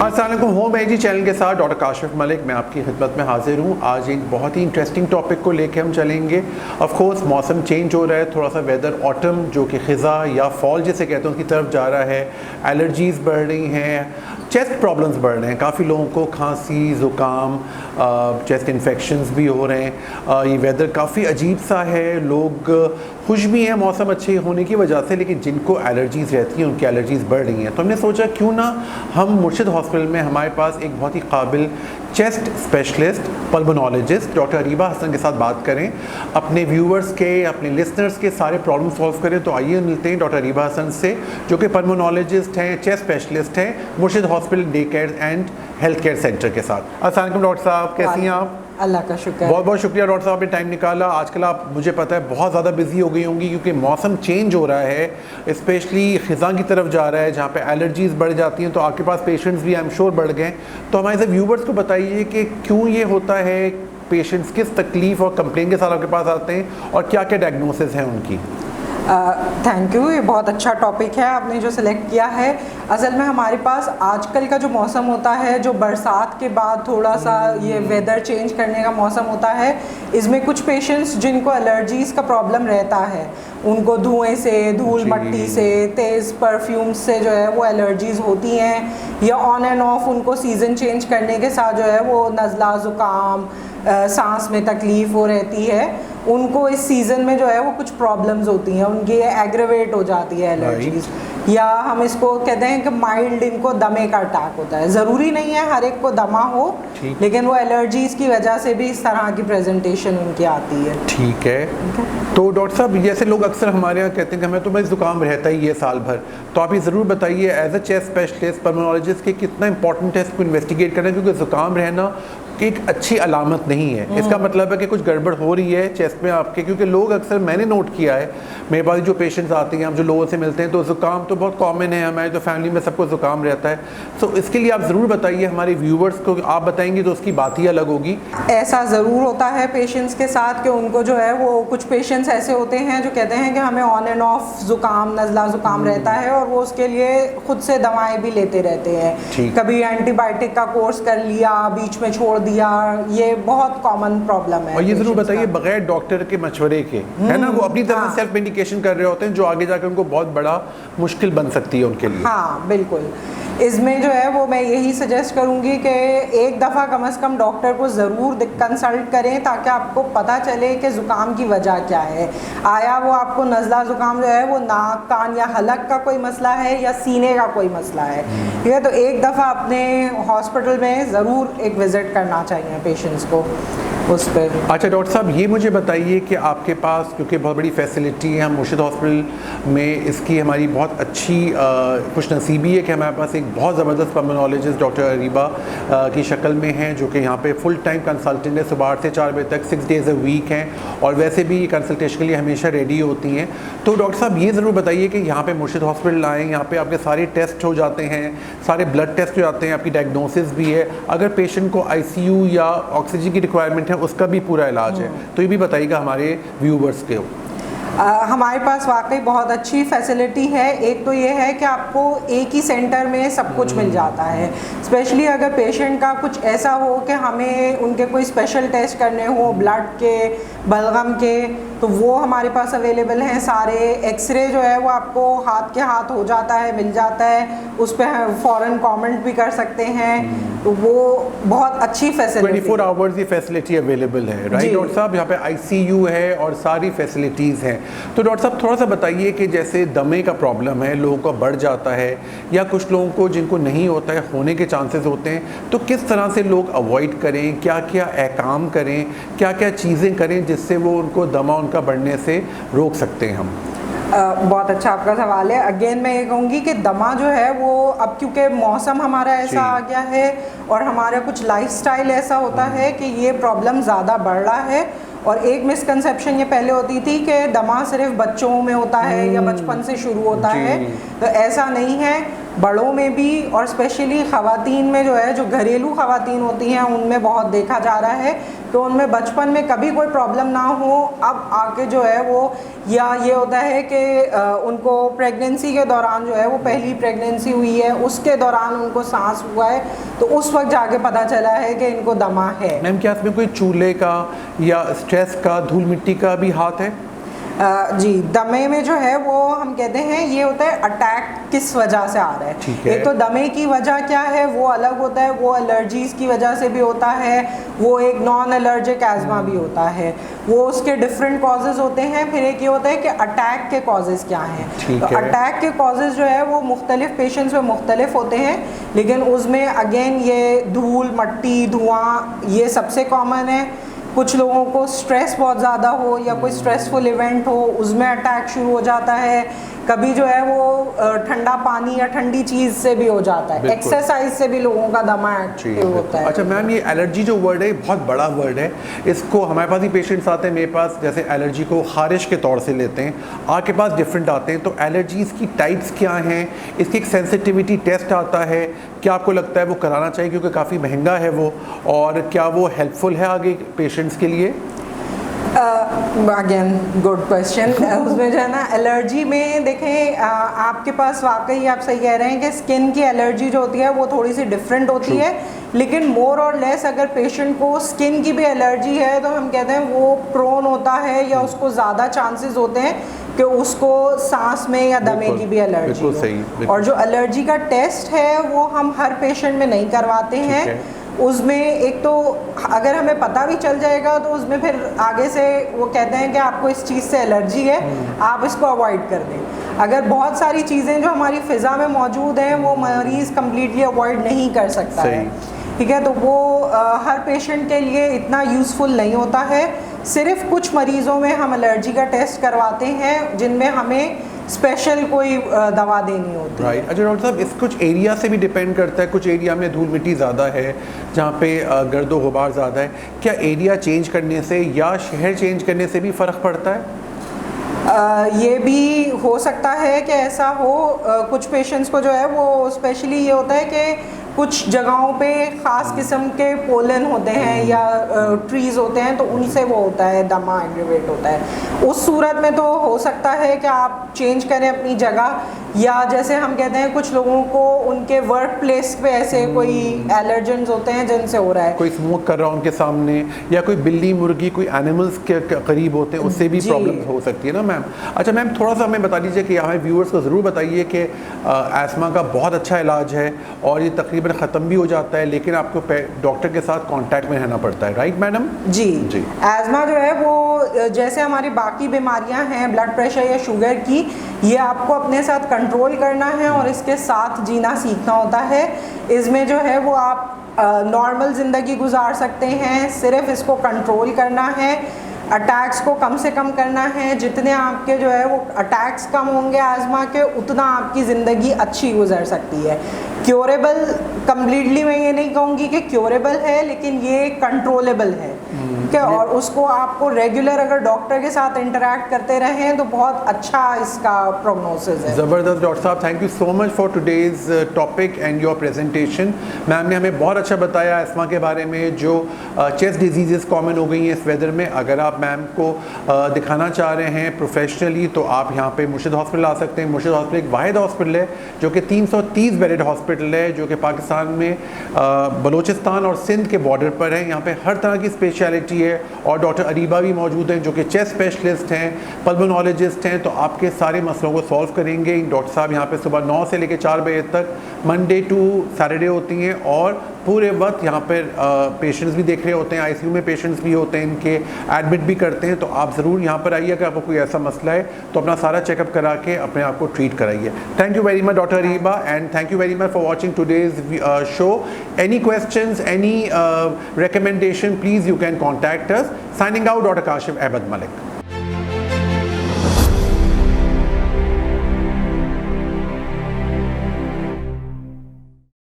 अस्सलाम वालेकुम, होम एजी चैनल के साथ डॉक्टर काशिफ मलिक मैं आपकी खिदमत में हाजिर हूँ। आज एक बहुत ही इंटरेस्टिंग टॉपिक को लेके हम चलेंगे। ऑफ कोर्स मौसम चेंज हो रहा है, थोड़ा सा वेदर ऑटम जो कि ख़िज़ा या फॉल जिसे कहते हैं उसकी तरफ जा रहा है। एलर्जीज़ बढ़ रही हैं, चेस्ट प्रॉब्लम्स बढ़ रहे हैं, काफ़ी लोगों को खांसी, ज़ुकाम, चेस्ट इन्फेक्शंस भी हो रहे हैं। ये वेदर काफ़ी अजीब सा है, लोग खुश भी हैं मौसम अच्छे होने की वजह से, लेकिन जिनको एलर्जीज़ रहती हैं उनकी एलर्जीज़ बढ़ रही हैं। तो हमने सोचा क्यों ना हम मुर्शिद हॉस्पिटल में हमारे पास एक बहुत ही काबिल chest specialist pulmonologist doctor Areeba Hasan के साथ बात करें, अपने व्यूअर्स के, अपने लिसनर्स के सारे प्रॉब्लम सॉल्व करें। तो आइए मिलते हैं डॉक्टर अरीबा हसन से, जो कि पल्मोनोलॉजिस्ट हैं, चेस्ट स्पेशलिस्ट हैं, मुर्शिद hospital day care and health care centre के साथ। अस्सलाम वालेकुम डॉक्टर साहब, कैसी हैं आप? अल्लाह का शुक्र। बहुत बहुत शुक्रिया डॉक्टर साहब, आपने टाइम निकाला। आजकल आप, मुझे पता है, बहुत ज़्यादा बिजी हो गई होंगी क्योंकि मौसम चेंज हो रहा है, स्पेशली ख़िज़ा की तरफ जा रहा है जहाँ पे एलर्जीज़ बढ़ जाती हैं। तो आपके पास पेशेंट्स भी आई एम श्योर बढ़ गए। तो हमारे से व्यूवर्स को बताइए कि क्यों ये होता है, पेशेंट्स किस तकलीफ़ और कंप्लेन के साथ आपके पास आते हैं और क्या क्या डायग्नोसिस हैं उनकी? थैंक यू, ये बहुत अच्छा टॉपिक है आपने जो सिलेक्ट किया है। असल में हमारे पास आजकल का जो मौसम होता है, जो बरसात के बाद थोड़ा सा ये वेदर चेंज करने का मौसम होता है, इसमें कुछ पेशेंट्स जिनको एलर्जीज़ का प्रॉब्लम रहता है, उनको धुएं से, धूल मट्टी से, तेज़ परफ्यूम से जो है वो एलर्जीज़ होती हैं, या ऑन एंड ऑफ उनको सीज़न चेंज करने के साथ जो है वो नज़ला, ज़ुकाम, सांस में तकलीफ़ हो रहती है। उनको इस सीज़न में जो है वो कुछ प्रॉब्लम्स होती हैं, उनकी एग्रेवेट हो जाती है एलर्जीज़, या हम इसको कहते हैं कि माइल्ड इनको दमे का अटैक होता है। ज़रूरी नहीं है हर एक को दमा हो, लेकिन वो एलर्जीज़ की वजह से भी इस तरह की प्रेजेंटेशन उनकी आती है। ठीक है। तो डॉक्टर साहब, जैसे लोग अक्सर हमारे यहाँ कहते हैं कि हमें तो भाई ज़ुकाम रहता ही है साल भर, तो आप ये ज़रूर बताइए as a chest specialist pulmonologist कि कितना इंपॉर्टेंट है इसको इन्वेस्टिगेट करना, क्योंकि ज़ुकाम रहना एक अच्छी अलामत नहीं है। इसका मतलब है कि कुछ गड़बड़ हो रही है चेस्ट में आपके, क्योंकि लोग अक्सर, मैंने नोट किया है, मेरे पास जो पेशेंट्स आते हैं, हम जो लोगों से मिलते हैं, तो ज़ुकाम तो बहुत कॉमन है, हमारे तो फैमिली में सबको ज़ुकाम रहता है। तो इसके लिए आप ज़रूर बताइए हमारे व्यूवर्स को, आप बताएंगे तो उसकी बात ही अलग होगी। ऐसा ज़रूर होता है पेशेंट्स के साथ कि उनको जो है वो, कुछ पेशेंट्स ऐसे होते हैं जो कहते हैं कि हमें ऑन एंड ऑफ ज़ुकाम, नज़ला ज़ुकाम रहता है, और वो उसके लिए खुद से दवाएँ भी लेते रहते हैं। कभी एंटीबायोटिक का कोर्स कर लिया, बीच में छोड़ दिया, ये बहुत कॉमन प्रॉब्लम है। और ये जरूर बताइए बगैर डॉक्टर के मशवरे के, है ना, वो अपनी तरफ से सेल्फ मेडिकेशन कर रहे होते हैं, जो आगे जाकर उनको बहुत बड़ा मुश्किल बन सकती है उनके लिए। हाँ बिल्कुल। इसमें जो है वो मैं यही सजेस्ट करूँगी कि एक दफ़ा कम से कम डॉक्टर को ज़रूर कंसल्ट करें, ताकि आपको पता चले कि ज़ुकाम की वजह क्या है। आया वो आपको नज़ला ज़ुकाम जो है वो नाक, कान या हलक का कोई मसला है, या सीने का कोई मसला है, ठीक है। तो एक दफ़ा अपने हॉस्पिटल में ज़रूर एक विज़िट करना चाहिए पेशेंट्स को उस पर। अच्छा डॉक्टर साहब, ये मुझे बताइए कि आपके पास, क्योंकि बहुत बड़ी फैसिलिटी है, हम मुर्शिद हॉस्पिटल में इसकी हमारी बहुत अच्छी खुश नसीबी है कि हमारे पास एक बहुत ज़बरदस्त पल्मोनोलॉजिस्ट डॉक्टर अरीबा की शक्ल में हैं, जो कि यहाँ पे फुल टाइम कंसल्टेंट है, सुबह 8 से 4 बजे तक, 6 डेज़ अ वीक हैं, और वैसे भी कंसल्टेशन के लिए हमेशा रेडी होती हैं। तो डॉक्टर साहब ये ज़रूर बताइए कि यहाँ पे मुर्शिद हॉस्पिटल आएँ, यहाँ पे आपके सारे टेस्ट हो जाते हैं, सारे ब्लड टेस्ट हो जाते हैं, आपकी डायग्नोसिस भी है, अगर पेशेंट को ICU या ऑक्सीजन की रिक्वायरमेंट है उसका भी पूरा इलाज है, तो ये भी बताइएगा हमारे व्यूवर्स के। हमारे पास वाकई बहुत अच्छी फैसिलिटी है। एक तो ये है कि आपको एक ही सेंटर में सब कुछ मिल जाता है, स्पेशली अगर पेशेंट का कुछ ऐसा हो कि हमें उनके कोई स्पेशल टेस्ट करने हो, ब्लड के, बलगम के, तो वो हमारे पास अवेलेबल हैं सारे। एक्सरे जो है वो आपको हाथ के हाथ हो जाता है, मिल जाता है, उस पर फ़ौरन कमेंट भी कर सकते हैं, तो वो बहुत अच्छी फैसिलिटी, 24 आवर्स ये फैसिलिटी अवेलेबल है, राइट डॉक्टर साहब? यहाँ पे ICU है और सारी फैसिलिटीज़ हैं। तो डॉक्टर साहब थोड़ा सा बताइए कि जैसे दमे का प्रॉब्लम है, लोगों का बढ़ जाता है, या कुछ लोगों को जिनको नहीं होता है, होने के चांसेस होते हैं, तो किस तरह से लोग अवॉइड करें, क्या क्या एहकाम करें, क्या क्या चीज़ें करें जिससे वो उनको दमा उनका बढ़ने से रोक सकते हैं हम? बहुत अच्छा आपका सवाल है। अगेन मैं ये कहूँगी कि दमा जो है वो अब, क्योंकि मौसम हमारा ऐसा आ गया है और हमारा कुछ लाइफस्टाइल ऐसा होता है कि ये प्रॉब्लम ज़्यादा बढ़ रहा है। और एक मिसकंसेप्शन ये पहले होती थी कि दमा सिर्फ बच्चों में होता है या बचपन से शुरू होता है, तो ऐसा नहीं है। बड़ों में भी और स्पेशली ख़वातीन में जो है, जो घरेलू ख़वातीन होती हैं उनमें बहुत देखा जा रहा है। तो उनमें बचपन में कभी कोई प्रॉब्लम ना हो, अब आके जो है वो, या ये होता है कि उनको प्रेगनेंसी के दौरान जो है, वो पहली प्रेगनेंसी हुई है उसके दौरान उनको सांस हुआ है, तो उस वक्त जाके पता चला है कि इनको दमा है। मैम क्या इसमें कोई चूल्हे का या स्ट्रेस का, धूल मिट्टी का भी हाथ है? जी, दमे में जो है वो हम कहते हैं ये होता है अटैक किस वजह से आ रहा है। एक तो दमे की वजह क्या है वो अलग होता है, वो एलर्जीज़ की वजह से भी होता है, वो एक नॉन एलर्जिक एज़मा भी होता है, वो उसके डिफरेंट कॉजेज़ होते हैं। फिर एक ये होता है कि अटैक के कॉजेज़ क्या हैं। तो अटैक के कॉजेज़ जो है वो मुख्तलिफ पेशेंट्स में मुख्तलिफ होते हैं, लेकिन उसमें अगेन ये धूल, मट्टी, धुआं ये सबसे कॉमन है। कुछ लोगों को स्ट्रेस बहुत ज़्यादा हो या कोई स्ट्रेसफुल इवेंट हो, उसमें अटैक शुरू हो जाता है। कभी जो है वो ठंडा पानी या ठंडी चीज़ से भी हो जाता है, एक्सरसाइज से भी लोगों का दमा एक्टिव होता है। अच्छा मैम, ये एलर्जी जो वर्ड है बहुत बड़ा वर्ड है, इसको हमारे पास ही पेशेंट्स आते हैं मेरे पास, जैसे एलर्जी को खारिश के तौर से लेते हैं, आपके पास डिफरेंट आते हैं, तो एलर्जीज़ की टाइप्स क्या हैं, इसकी एक सेंसिटिविटी टेस्ट आता है, क्या आपको लगता है वो कराना चाहिए क्योंकि काफ़ी महंगा है वो, और क्या वो हेल्पफुल है आगे पेशेंट्स के लिए? Again good question. उसमें जो है ना, एलर्जी में देखें, आपके पास वाकई आप सही कह रहे हैं कि स्किन की एलर्जी जो होती है वो थोड़ी सी डिफरेंट होती है, लेकिन मोर और लेस अगर पेशेंट को स्किन की भी एलर्जी है तो हम कहते हैं वो प्रोन होता है या उसको ज़्यादा चांसेस होते हैं कि उसको सांस में या दमे की भी एलर्जी हो। और जो एलर्जी का टेस्ट है वो हम हर पेशेंट में नहीं करवाते हैं। उसमें एक तो अगर हमें पता भी चल जाएगा तो उसमें फिर आगे से वो कहते हैं कि आपको इस चीज़ से एलर्जी है, आप इसको अवॉइड कर दें। अगर बहुत सारी चीज़ें जो हमारी फ़िज़ा में मौजूद हैं वो मरीज़ कम्प्लीटली अवॉइड नहीं कर सकता है, ठीक है, तो वो हर पेशेंट के लिए इतना यूज़फुल नहीं होता है। सिर्फ कुछ मरीज़ों में हम एलर्जी का टेस्ट करवाते हैं जिनमें हमें स्पेशल कोई दवा देनी होती है। अच्छा डॉक्टर साहब, इस कुछ एरिया से भी डिपेंड करता है, कुछ एरिया में धूल मिट्टी ज़्यादा है, जहाँ पे गर्दो गुबार ज़्यादा है, क्या एरिया चेंज करने से या शहर चेंज करने से भी फ़र्क पड़ता है? ये भी हो सकता है कि ऐसा हो। कुछ पेशेंट्स को जो है वो स्पेशली ये होता है कि कुछ जगहों पे ख़ास किस्म के पोलन होते हैं या ट्रीज़ होते हैं, तो उनसे वो होता है, दमा एग्रीवेट होता है। उस सूरत में तो हो सकता है कि आप चेंज करें अपनी जगह, या जैसे हम कहते हैं कुछ लोगों को उनके वर्क प्लेस पे ऐसे कोई एलर्जेंस होते हैं जिनसे हो रहा है, कोई स्मोक कर रहा है उनके सामने, या कोई बिल्ली मुर्गी कोई एनिमल्स के करीब होते हैं, उससे भी प्रॉब्लम हो सकती है ना मैम। अच्छा मैम, थोड़ा सा हमें बता दीजिए कि हमारे व्यूअर्स को ज़रूर बताइए कि एस्मा का बहुत अच्छा इलाज है और ये तकरीबन ख़त्म भी हो जाता है, लेकिन आपको डॉक्टर के साथ कांटेक्ट में रहना पड़ता है, राइट मैडम? जी जी। एस्मा जो है वो जैसे हमारी बाकी बीमारियां हैं, ब्लड प्रेशर या शुगर की, ये आपको अपने साथ कंट्रोल करना है और इसके साथ जीना सीखना होता है। इसमें जो है वो आप नॉर्मल ज़िंदगी गुजार सकते हैं, सिर्फ इसको कंट्रोल करना है, अटैक्स को कम से कम करना है। जितने आपके जो है वो अटैक्स कम होंगे आज़मा के, उतना आपकी ज़िंदगी अच्छी गुजर सकती है। क्योरेबल कम्प्लीटली मैं ये नहीं कहूँगी कि क्योरेबल है, लेकिन ये कंट्रोलेबल है, ठीक है, और उसको आपको रेगुलर अगर डॉक्टर के साथ इंटरैक्ट करते रहें तो बहुत अच्छा इसका प्रोग्नोसिस है। ज़बरदस्त डॉक्टर साहब, thank you so much for today's topic and your presentation. Ma'am ने हमें बहुत अच्छा बताया एस्मा के बारे में, जो चेस्ट डिजीज़ कॉमन हो गई हैं इस वेदर में। अगर आप मैम को दिखाना चाह रहे हैं प्रोफेशनली तो आप यहाँ पे मुर्शिद हॉस्पिटल आ सकते हैं। मुर्शिद हॉस्पिटल एक वाहिद हॉस्पिटल है जो कि 330 बेडेड हॉस्पिटल है, जो कि पाकिस्तान में बलूचिस्तान और सिंध के बॉर्डर पर है। यहाँ पे हर तरह की स्पेशलिटी है, और डॉक्टर अरीबा भी मौजूद हैं जो कि चेस्ट स्पेशलिस्ट हैं, पल्मोनोलॉजिस्ट हैं, तो आपके सारे मसलों को सॉल्व करेंगे। डॉक्टर साहब यहाँ पे सुबह 9 से लेकर 4 बजे तक मंडे टू सैटरडे होती हैं, और पूरे वक्त यहाँ पर पेशेंट्स भी देख रहे होते हैं, आईसीयू में पेशेंट्स भी होते हैं, इनके एडमिट भी करते हैं। तो आप ज़रूर यहाँ पर आइए, अगर आपको कोई ऐसा मसला है तो अपना सारा चेकअप करा के अपने आप को ट्रीट कराइए। Thank you very much doctor Areeba, and thank you very much for watching today's show. Any questions, any recommendation, please you can contact us. Signing out, Dr. Kashif Ahmed Malik.